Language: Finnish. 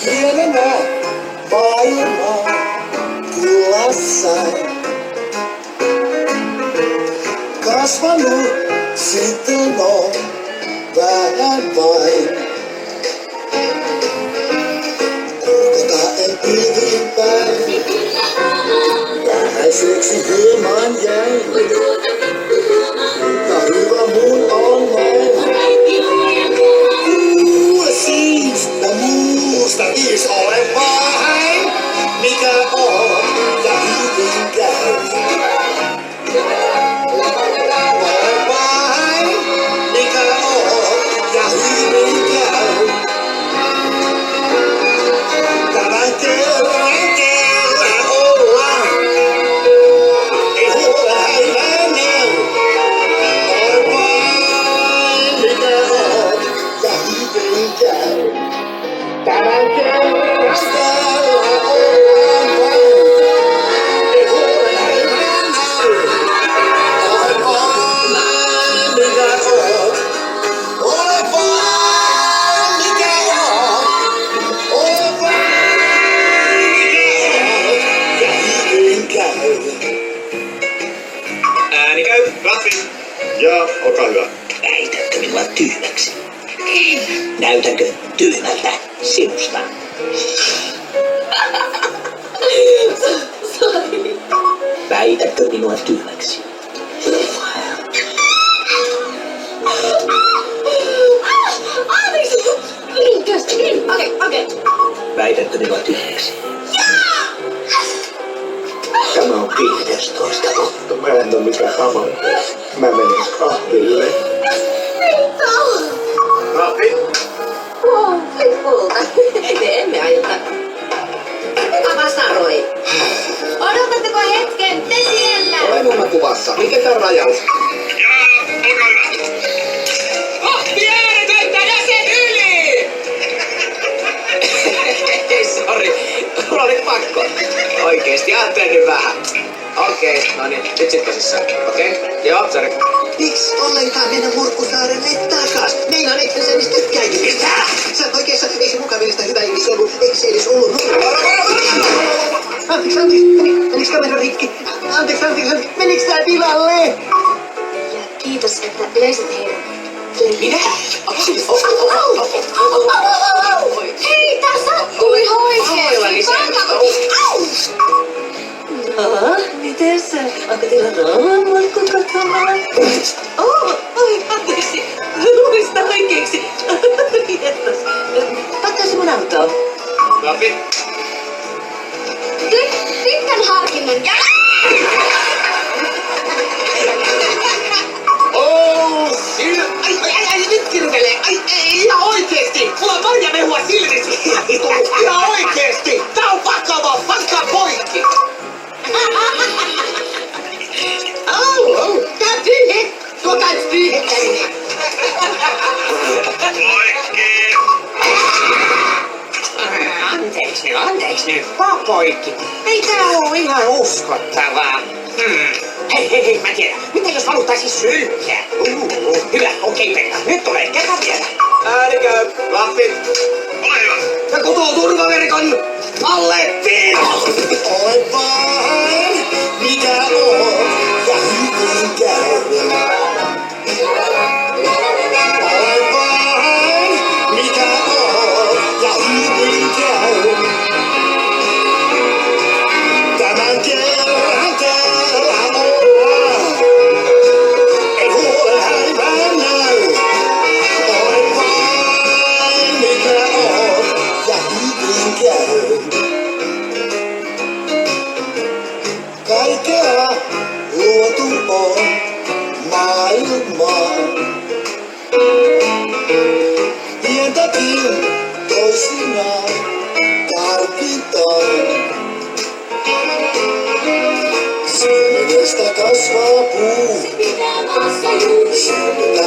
Hienona maailma kulassain. Kasvanut sitten on vähän vain. Kurkotaen pilviin päin. Vähäiseksi hieman jäin. Mutta hyvä mun on näin. Kuule siis, ja muusta viis ole vain. Mikä on ja hyvin käy. Ole vain, mikä on ja hyvin käy. Tämän kerran ollaan. Ei huole häivää näy. Ole vain, mikä on ja hyvin käy. Tämän kerran täällä ollaan vain. Ei huole häivää näy. Ole vain, mikä on. Ole vain, mikä on. Ole vain, mikä on. Ja hyvin käy. Ääni käy. Ratsi. Ja, olkaa hyvä. Väitätkö minua tyhmäksi? Näytänkö tyhmältä sinusta? Väitätkö minua tyhmäksi? Okei. Väitätkö minua tyhmäksi? Tämä on 15 vuotta. Mä en oo mikään hamari. Mä menen kahville. Ratsi. Flipulta. Me emme aiotta. Kuka sanoi? Odotatteko hetken te siellä? Olen umakuvassa. Mikä tää rajaus? Ja, olkaa hyvä. Kohti ääretöntä jäsen yli! Sori, mulla oli pakko. Oikeesti, ajattelen nyt vähän. Okei, no niin, nyt sit tosissaan. Okei? Joo, sori. Miksi ollenkaan mennä Murkkusaarelle takas? Meinaan, eikö sä edes tykkääkin? Mitä? Sä oot oikeassa, ei se mukavillista hyvä ihmis ollut, eikö se edes ollut? Anteeksi, meniks kamera rikki? Anteeksi, meniks tää tilalle? Ja kiitos, että löysit heidät. Minä? Hei, tää sattui Pahoillani oikeesti. Mites? Onko teillä raamattu kotona? Oi, anteeksi. Muista oikeeksi. Kiitos. Takkaisin mun autoa. Ratsi. Pitkän harkinnan Ai, nyt kirvelee. Ai, ihan oikeesti. Mulla on marja mehua silmissä. Ihan oikeesti. Tää on vakava. Pakkaa poikki. Tää on tyhjä. Tuo kans tyhjentäminen. Poikki. Anteeksi nyt. Vaan poikki. Ei tää oo ihan uskottavaa. Hei, mä tiedän. Mitä jos haluttaisin sylkeä? Hyvä, okei, Pekka. Nyt tulee kerran vielä. Ääni käy. Ratsi. Ole hyvä. Ja kutoo turvaverkon alle viin. Ole vain, mikä on ja hyvin käy. Ole vain, mikä on ja hyvin käy. Tämän kerran täällä ollaan. Ei huole häivää näy. Ole vain, mikä on ja hyvin käy. Kaikkea luotu on maailmaan. Pientäkin toisinaan tarvitaan. Siemenestä kasvaa puu. Mitä maassa juuri?